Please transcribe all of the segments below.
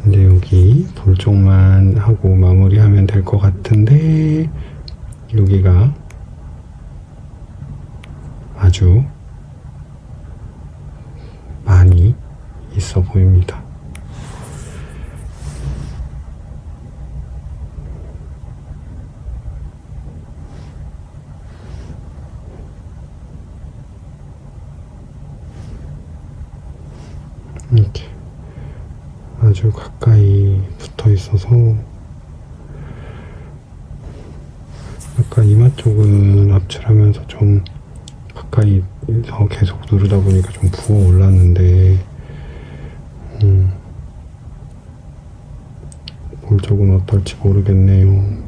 이제 여기 볼 쪽만 하고 마무리하면 될 것 같은데, 여기가 아주 많이 있어 보입니다. 이렇게 아주 가까이 붙어 있어서, 아까 이마 쪽은 압출하면서 좀 가까이서 계속 누르다 보니까 좀 부어 올랐는데, 볼 쪽은 어떨지 모르겠네요.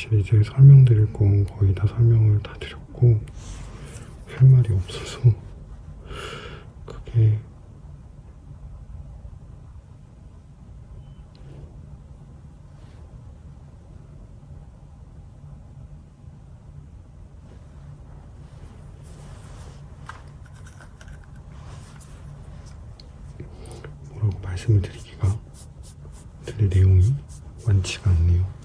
사실 이제 설명드릴 건 거의 다 설명을 다 드렸고 할 말이 없어서 그게 뭐라고 말씀을 드릴 내용이 많지가 않네요.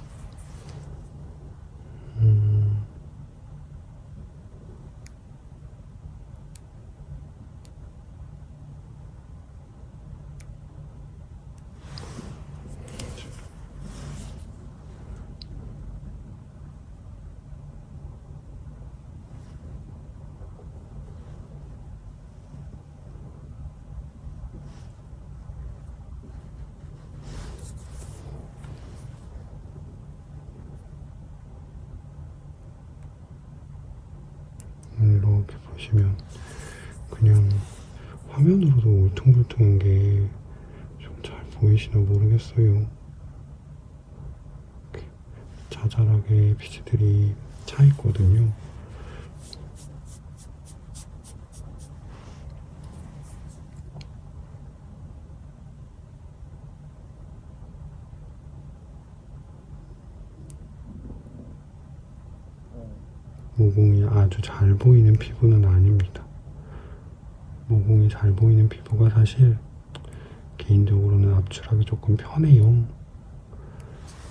이렇게 보시면 그냥 화면으로도 울퉁불퉁한 게 좀 잘 보이시나 모르겠어요. 이렇게 자잘하게 피지들이 차 있거든요. 모공이 아주 잘 보이는 피부는 아닙니다. 모공이 잘 보이는 피부가 사실 개인적으로는 압출하기 조금 편해요.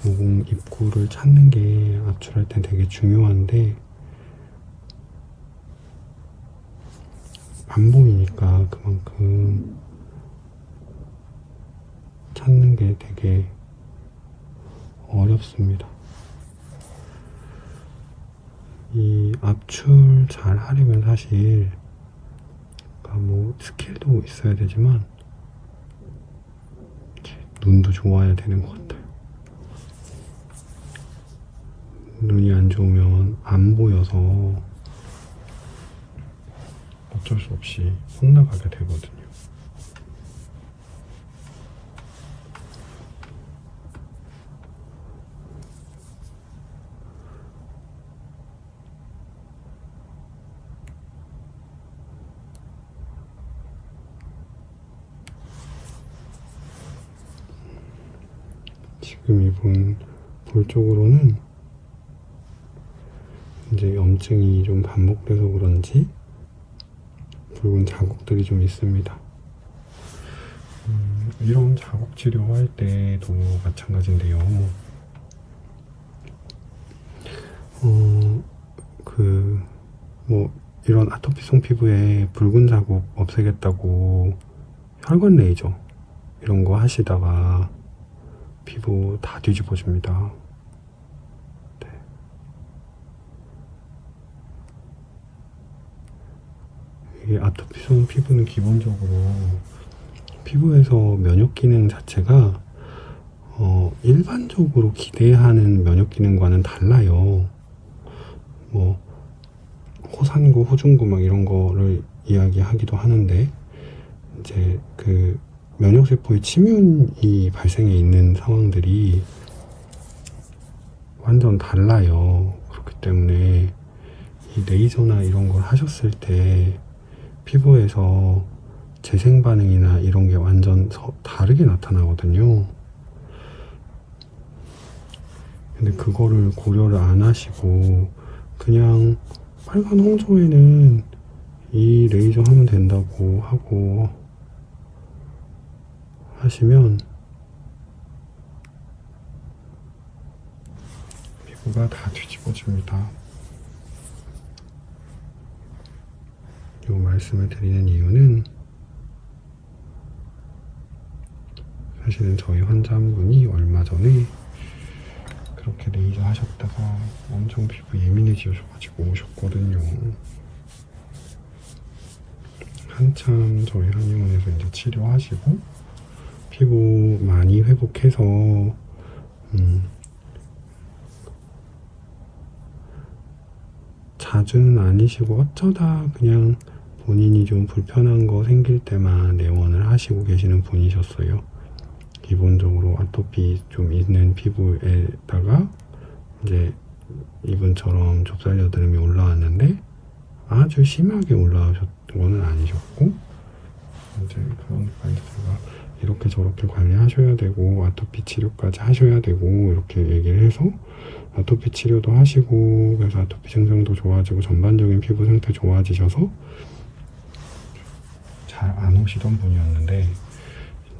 모공 입구를 찾는 게 압출할 땐 되게 중요한데 안 보이니까 그만큼 찾는 게 되게 어렵습니다. 이 압출 잘 하려면 사실 뭐 스킬도 있어야 되지만 눈도 좋아야 되는 것 같아요. 눈이 안 좋으면 안 보여서 어쩔 수 없이 혼나가게 되거든요. 지금 이분 볼 쪽으로는 이제 염증이 좀 반복돼서 그런지 붉은 자국들이 좀 있습니다. 이런 자국 치료할 때도 마찬가지인데요. 뭐 이런 아토피성 피부에 붉은 자국 없애겠다고 혈관 레이저 이런 거 하시다가 피부 다 뒤집어집니다. 네. 이게 아토피성 피부는 기본적으로 피부에서 면역 기능 자체가 일반적으로 기대하는 면역 기능과는 달라요. 뭐 호산구, 호중구 막 이런 거를 이야기하기도 하는데 이제 그 면역세포의 침윤이 발생해 있는 상황들이 완전 달라요. 그렇기 때문에 이 레이저나 이런 걸 하셨을 때 피부에서 재생 반응이나 이런 게 완전 다르게 나타나거든요. 근데 그거를 고려를 안 하시고 그냥 빨간 홍조에는 이 레이저 하면 된다고 하고 하시면 피부가 다 뒤집어집니다. 이 말씀을 드리는 이유는 사실은 저희 환자 한 분이 얼마 전에 그렇게 레이저 하셨다가 엄청 피부 예민해지셔가지고 오셨거든요. 한참 저희 한의원에서 이제 치료하시고 피부 많이 회복해서 자주는 아니시고 어쩌다 그냥 본인이 좀 불편한 거 생길 때만 내원을 하시고 계시는 분이셨어요. 기본적으로 아토피 좀 있는 피부에다가 이제 이분처럼 좁쌀 여드름이 올라왔는데 아주 심하게 올라오셨던 거는 아니셨고, 이제 그러니까 이제 제가 이렇게 저렇게 관리하셔야 되고 아토피 치료까지 하셔야 되고 이렇게 얘기를 해서 아토피 치료도 하시고, 그래서 아토피 증상도 좋아지고 전반적인 피부 상태 좋아지셔서 잘 안 오시던 분이었는데,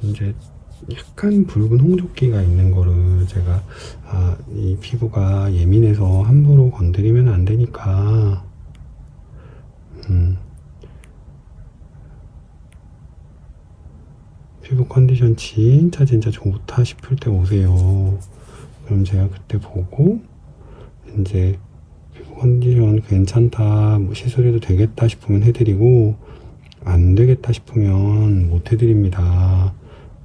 이제 약간 붉은 홍조기가 있는 거를 제가 이 피부가 예민해서 함부로 건드리면 안 되니까 피부 컨디션 진짜 좋다 싶을 때 오세요. 그럼 제가 그때 보고 이제 피부 컨디션 괜찮다, 뭐 시술해도 되겠다 싶으면 해드리고 안 되겠다 싶으면 못 해드립니다.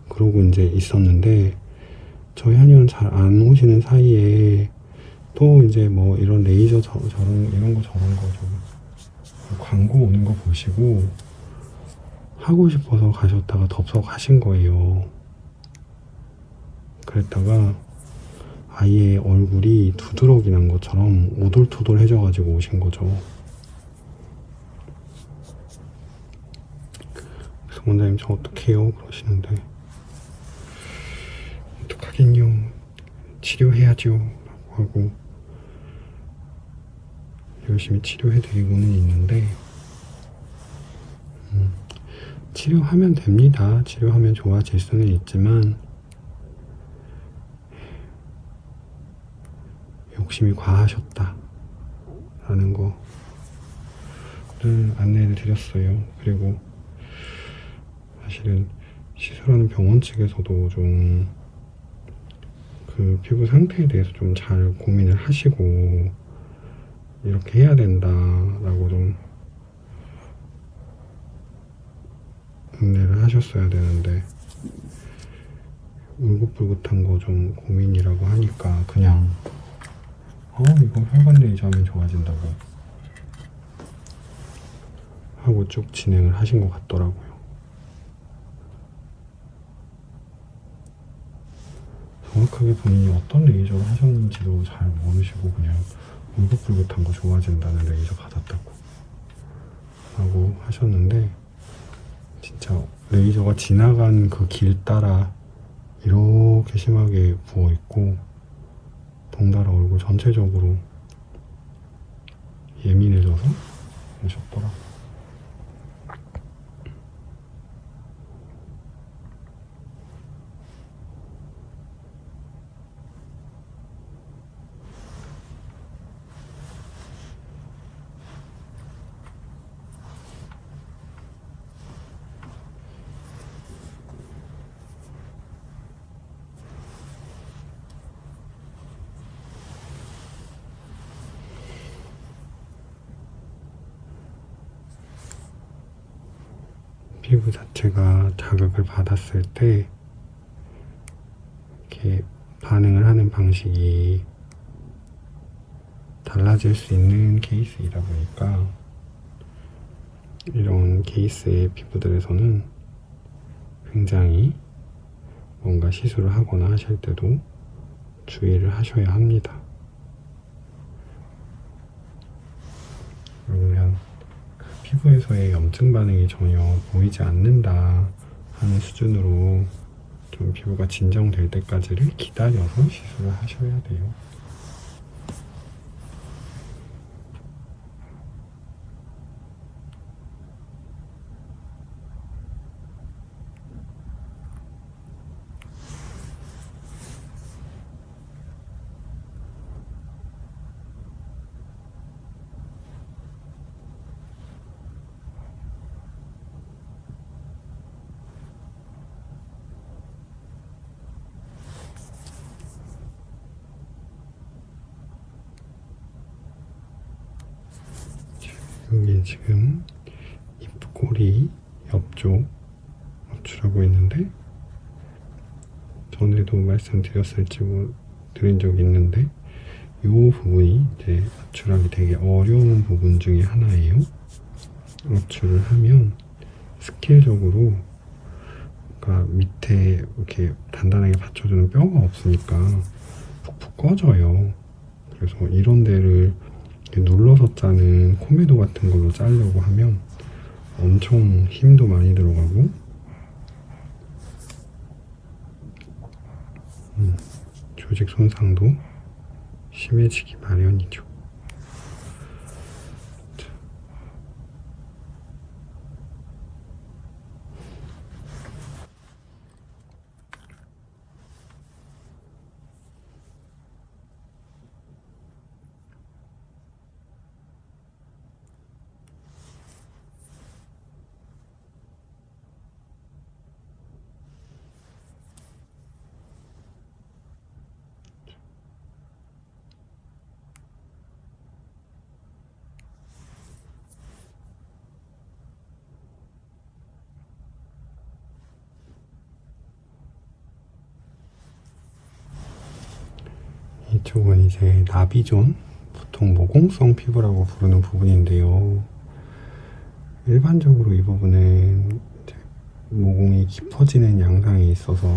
그러고 이제 있었는데, 저희 한의원 잘 안 오시는 사이에 또 이제 뭐 이런 레이저 저런 이런 거 저런 거 좀 광고 오는 거 보시고 하고 싶어서 가셨다가 덥석 하신 거예요. 그랬다가 아예 얼굴이 두드러기 난 것처럼 오돌토돌해져가지고 오신 거죠. 그래서 원장님 저 어떡해요? 그러시는데, 어떡하긴요, 치료해야죠 라고 하고 열심히 치료해드리고는 있는데, 치료하면 됩니다. 치료하면 좋아질 수는 있지만 욕심이 과하셨다 라는 거를 안내를 드렸어요. 그리고 사실은 시술하는 병원 측에서도 좀 그 피부 상태에 대해서 좀 잘 고민을 하시고 이렇게 해야 된다라고 좀 안내를 하셨어야 되는데, 울긋불긋한 거 좀 고민이라고 하니까 그냥 이거 혈관 레이저 하면 좋아진다고 하고 쭉 진행을 하신 것 같더라고요. 정확하게 본인이 어떤 레이저를 하셨는지도 잘 모르시고 그냥 울긋불긋한 거 좋아진다는 레이저 받았다고 하고 하셨는데, 진짜 레이저가 지나간 그 길 따라 이렇게 심하게 부어있고 덩달아 얼굴 전체적으로 예민해져서 오셨더라고요. 피부 자체가 자극을 받았을 때 이렇게 반응을 하는 방식이 달라질 수 있는 케이스이다 보니까 이런 케이스의 피부들에서는 굉장히 뭔가 시술을 하거나 하실 때도 주의를 하셔야 합니다. 그러면 피부에서의 염증 반응이 전혀 보이지 않는다 하는 수준으로 좀 피부가 진정될 때까지를 기다려서 시술을 하셔야 돼요. 여기 지금 입꼬리 옆쪽 압출하고 있는데, 전에도 말씀드렸을지 드린 적이 있는데 이 부분이 이제 압출하기 되게 어려운 부분 중에 하나예요. 압출을 하면 스킬적으로, 그러니까 밑에 이렇게 단단하게 받쳐주는 뼈가 없으니까 푹푹 꺼져요. 그래서 이런 데를 이렇게 눌러서 짜는 코메도 같은 걸로 짜려고 하면 엄청 힘도 많이 들어가고 조직 손상도 심해지기 마련이죠. 이쪽은 이제 나비존, 보통 모공성 피부라고 부르는 부분인데요. 일반적으로 이 부분은 이제 모공이 깊어지는 양상이 있어서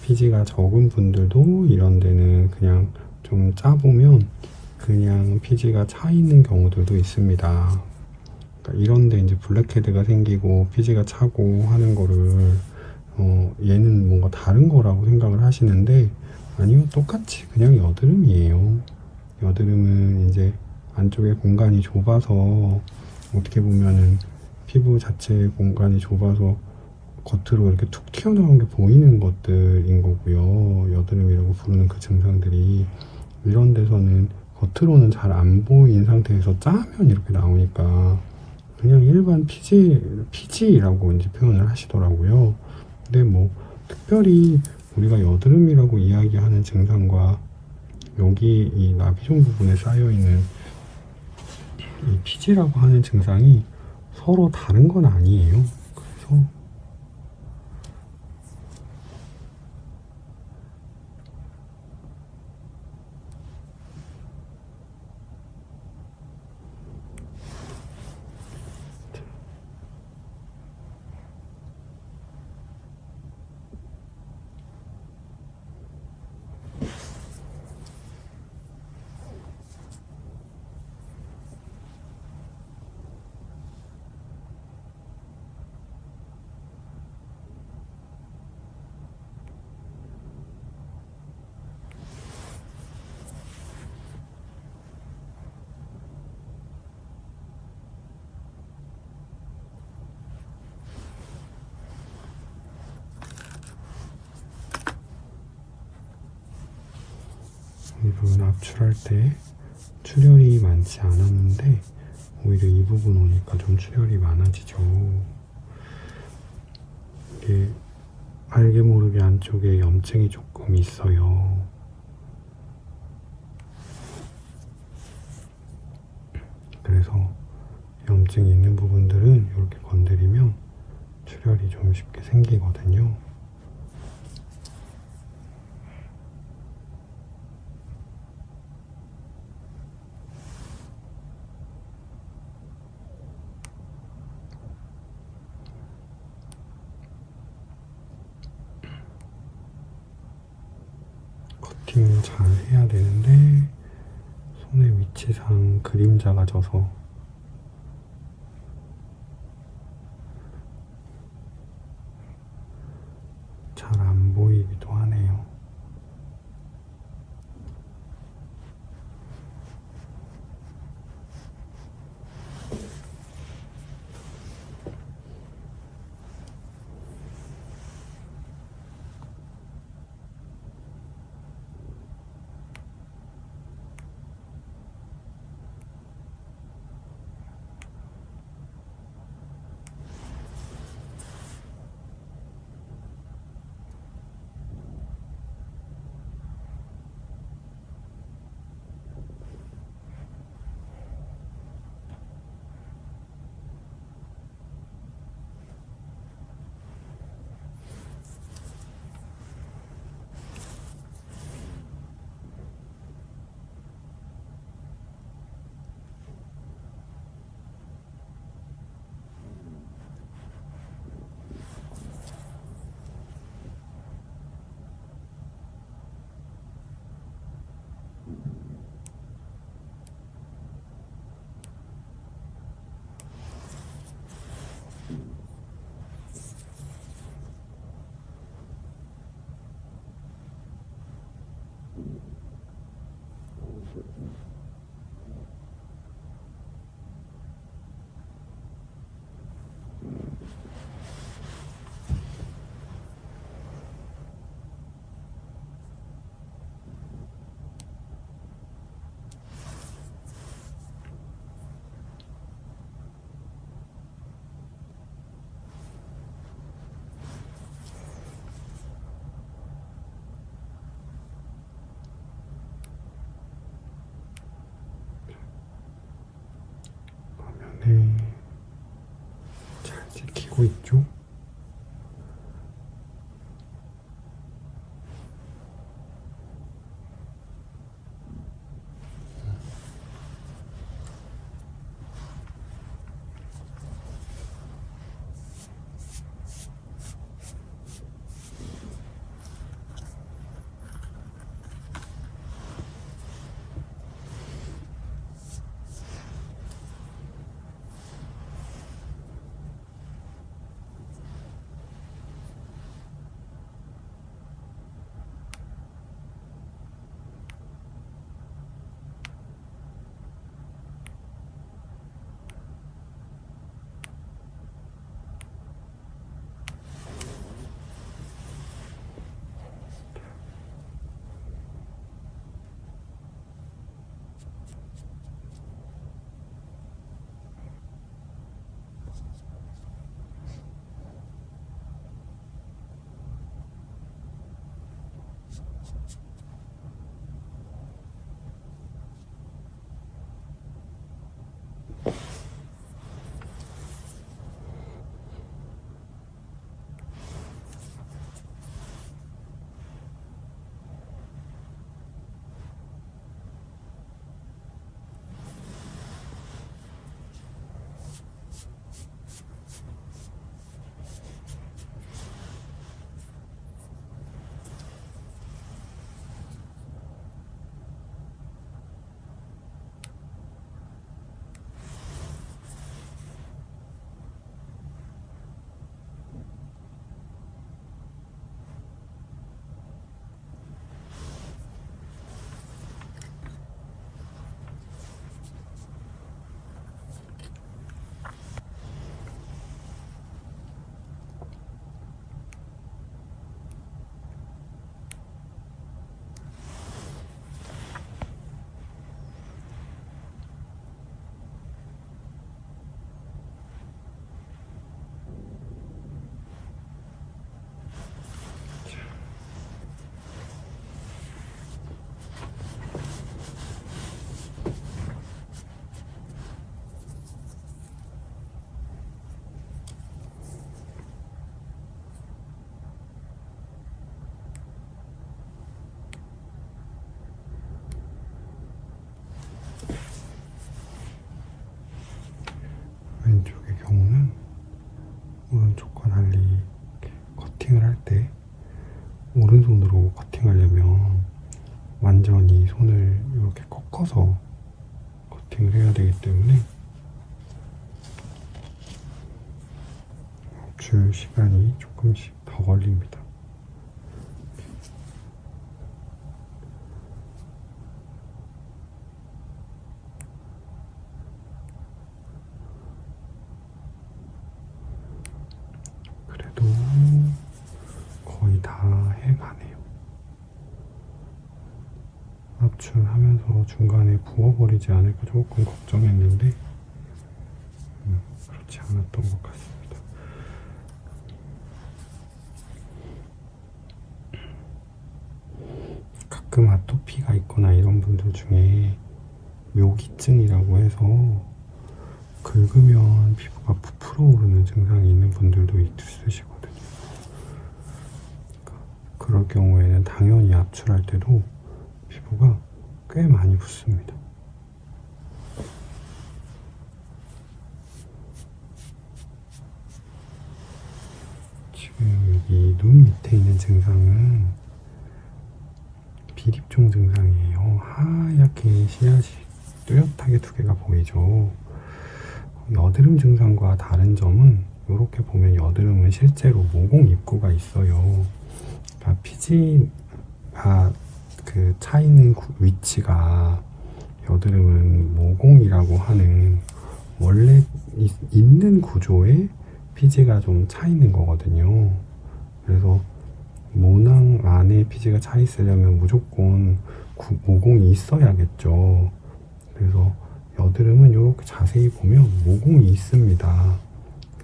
피지가 적은 분들도 이런 데는 그냥 좀 짜보면 그냥 피지가 차 있는 경우들도 있습니다. 그러니까 이런 데 이제 블랙헤드가 생기고 피지가 차고 하는 거를 얘는 뭔가 다른 거라고 생각을 하시는데 아니요, 똑같이 그냥 여드름이에요. 여드름은 이제 안쪽에 공간이 좁아서 어떻게 보면은 피부 자체의 공간이 좁아서 겉으로 이렇게 툭 튀어나온 게 보이는 것들인 거고요. 여드름이라고 부르는 그 증상들이 이런 데서는 겉으로는 잘 안 보이는 상태에서 짜면 이렇게 나오니까 그냥 일반 피지라고 이제 표현을 하시더라고요. 근데 뭐 특별히 우리가 여드름이라고 이야기하는 증상과 여기 이 나비존 부분에 쌓여있는 이 피지라고 하는 증상이 서로 다른 건 아니에요. 그래서 이 부분 압출할 때 출혈이 많지 않았는데 오히려 이 부분 오니까 좀 출혈이 많아지죠. 이게 알게 모르게 안쪽에 염증이 조금 있어요. 그래서 염증이 있는 부분들은 이렇게 건드리면 출혈이 좀 쉽게 생기거든요. 커팅을 잘 해야 되는데 손의 위치상 그림자가 져서 잘 안 보이기도 하네요. 받고 있죠. 왼쪽의 경우는 오른쪽과 달리 커팅을 할 때 오른손으로 커팅하려면 완전히 손을 이렇게 꺾어서 커팅을 해야 되기 때문에 줄 시간이 조금씩 더 걸립니다. 그래도 거의 다 해가네요. 압출하면서 중간에 부어버리지 않을까 조금 걱정했는데 그렇지 않았던 것 같습니다. 가끔 아토피가 있거나 이런 분들 중에 묘기증이라고 해서 긁으면 피부가 부풀어 오르는 증상이 있는 분들도 있으시거든요. 그럴 경우에는 당연히 압출할 때도 피부가 꽤 많이 붓습니다. 지금 여기 눈 밑에 있는 증상은 비립종 증상이에요. 하얗게 씨앗이 뚜렷하게 두 개가 보이죠. 여드름 증상과 다른 점은 이렇게 보면 여드름은 실제로 모공 입구가 있어요. 그러니까 피지가 그 차 있는 위치가 여드름은 모공이라고 하는 원래 있는 구조에 피지가 좀 차 있는 거거든요. 그래서 모낭 안에 피지가 차 있으려면 무조건 모공이 있어야겠죠. 그래서 여드름은 이렇게 자세히 보면 모공이 있습니다.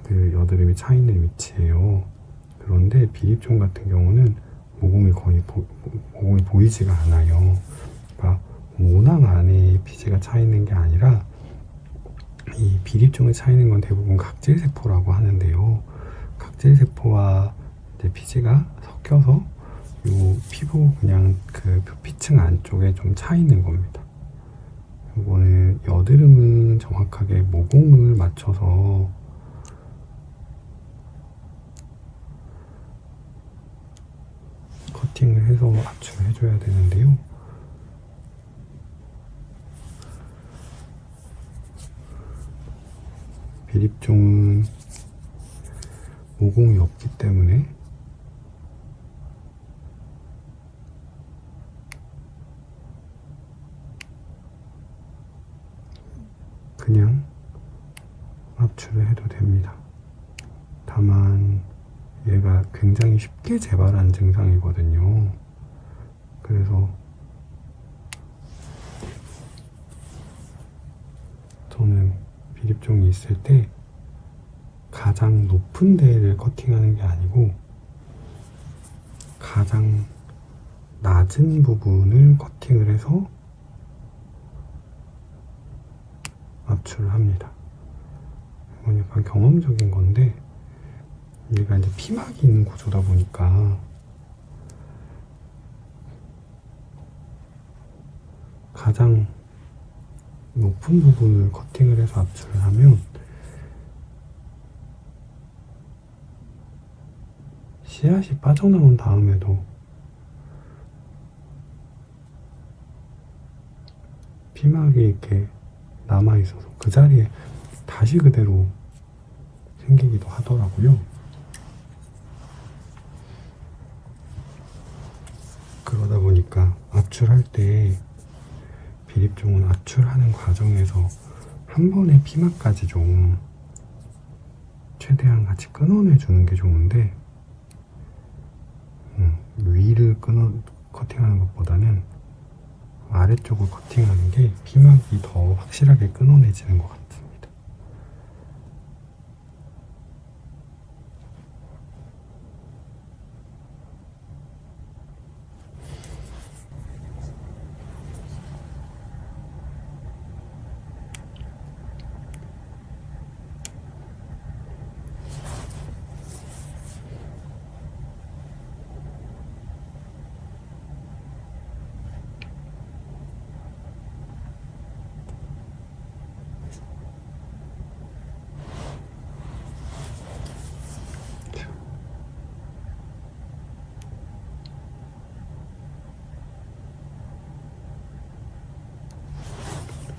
그 여드름이 차 있는 위치예요. 그런데 비립종 같은 경우는 모공이 거의 모공이 보이지가 않아요. 그러니까 모낭 안에 피지가 차 있는 게 아니라 이 비립종에 차 있는 건 대부분 각질세포라고 하는데요. 각질세포와 이제 피지가 섞여서 요 피부 그냥 그 표피층 안쪽에 좀 차 있는 겁니다. 이거는 여드름은 정확하게 모공을 맞춰서 커팅을 해서 압출을 해줘야 되는데요. 비립종은 모공이 없기 때문에 그냥 압출을 해도 됩니다. 다만 얘가 굉장히 쉽게 재발하는 증상이거든요. 그래서 저는 비립종이 있을 때 가장 높은 데를 커팅하는 게 아니고 가장 낮은 부분을 커팅을 해서 압출을 합니다. 이건 약간 경험적인 건데 얘가 이제 피막이 있는 구조다 보니까 가장 높은 부분을 커팅을 해서 압출을 하면 씨앗이 빠져나온 다음에도 피막이 이렇게 남아있어서 그 자리에 다시 그대로 생기기도 하더라고요. 그러다 보니까 압출할 때 비립종은 압출하는 과정에서 한 번에 피막까지 좀 최대한 같이 끊어내주는 게 좋은데 위를 커팅하는 것보다는 아래쪽을 커팅하는 게 피막이 더 확실하게 끊어내지는 것 같습니다.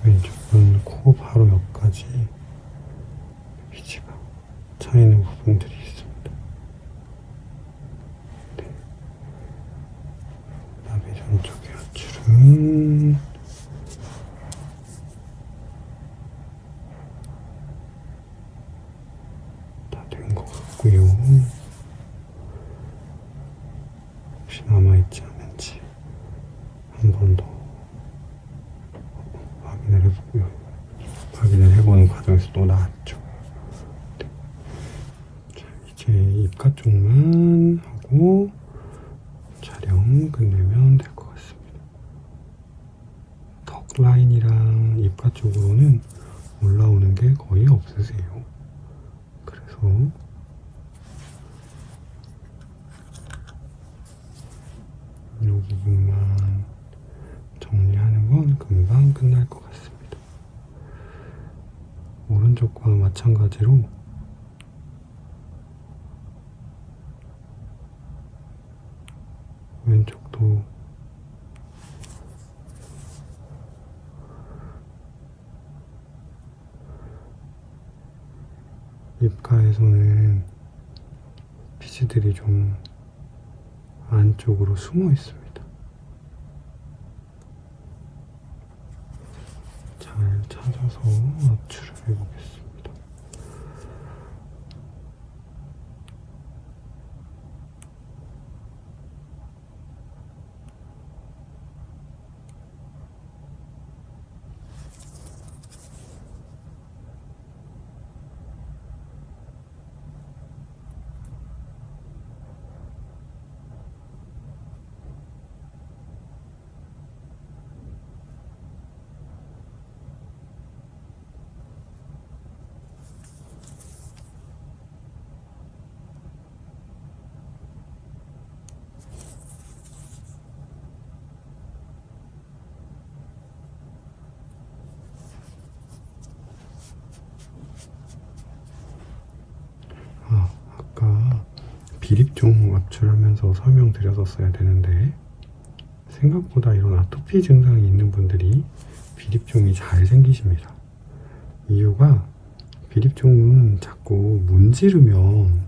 왼쪽은 코 바로 옆까지 피지가 차 있는 부분들이 있습니다. 네. 그다음에 전쪽의 압출은 다 된 것 같고요. 혹시 남아있지 않은지 한 번 더 확인을 해보는 과정에서 또 나왔죠. 네. 자, 이제 입가 쪽만 하고 촬영 끝내면 될 것 같습니다. 턱 라인이랑 입가 쪽으로는 올라오는 게 거의 없으세요. 그래서 이 부분만 정리하는 건 금방 끝날 것 같습니다. 오른쪽과 마찬가지로 왼쪽도 입가에서는 피지들이 좀 안쪽으로 숨어 있습니다. 잘 찾아서 압출을 해보겠습니다. 비립종 압출하면서 설명드렸었어야 되는데 생각보다 이런 아토피 증상이 있는 분들이 비립종이 잘 생기십니다. 이유가 비립종은 자꾸 문지르면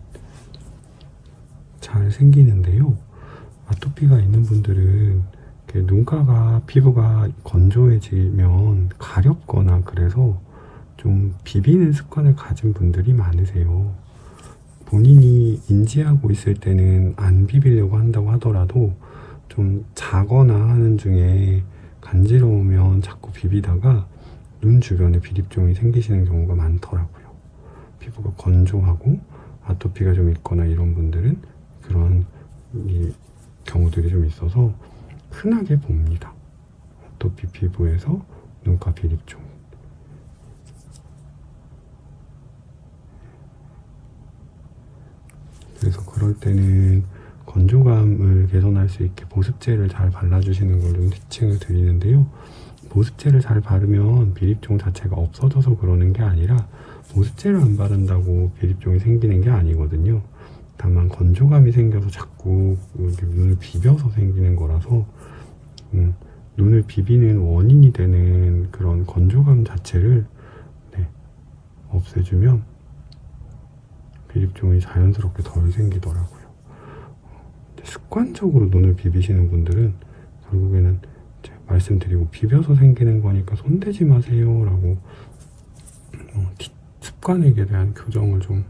잘 생기는데요. 아토피가 있는 분들은 눈가가 피부가 건조해지면 가렵거나 그래서 좀 비비는 습관을 가진 분들이 많으세요. 본인이 인지하고 있을 때는 안 비비려고 한다고 하더라도 좀 자거나 하는 중에 간지러우면 자꾸 비비다가 눈 주변에 비립종이 생기시는 경우가 많더라고요. 피부가 건조하고 아토피가 좀 있거나 이런 분들은 그런 경우들이 좀 있어서 흔하게 봅니다. 아토피 피부에서 눈가 비립종. 그래서 그럴 때는 건조감을 개선할 수 있게 보습제를 잘 발라주시는 걸 좀 티칭을 드리는데요. 보습제를 잘 바르면 비립종 자체가 없어져서 그러는 게 아니라 보습제를 안 바른다고 비립종이 생기는 게 아니거든요. 다만 건조감이 생겨서 자꾸 눈을 비벼서 생기는 거라서 눈을 비비는 원인이 되는 그런 건조감 자체를 없애주면 비립종이 자연스럽게 덜 생기더라고요. 습관적으로 눈을 비비시는 분들은 결국에는 말씀드리고 비벼서 생기는 거니까 손대지 마세요 라고 습관에게 대한 교정을 좀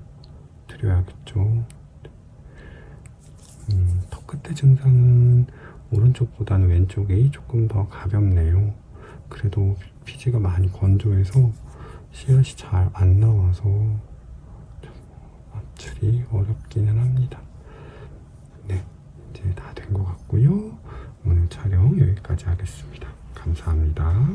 드려야겠죠. 턱끝의 증상은 오른쪽보다는 왼쪽이 조금 더 가볍네요. 그래도 피지가 많이 건조해서 씨앗이 잘 안 나와서 압출이 어렵기는 합니다. 네, 이제 다 된 것 같고요. 오늘 촬영 여기까지 하겠습니다. 감사합니다.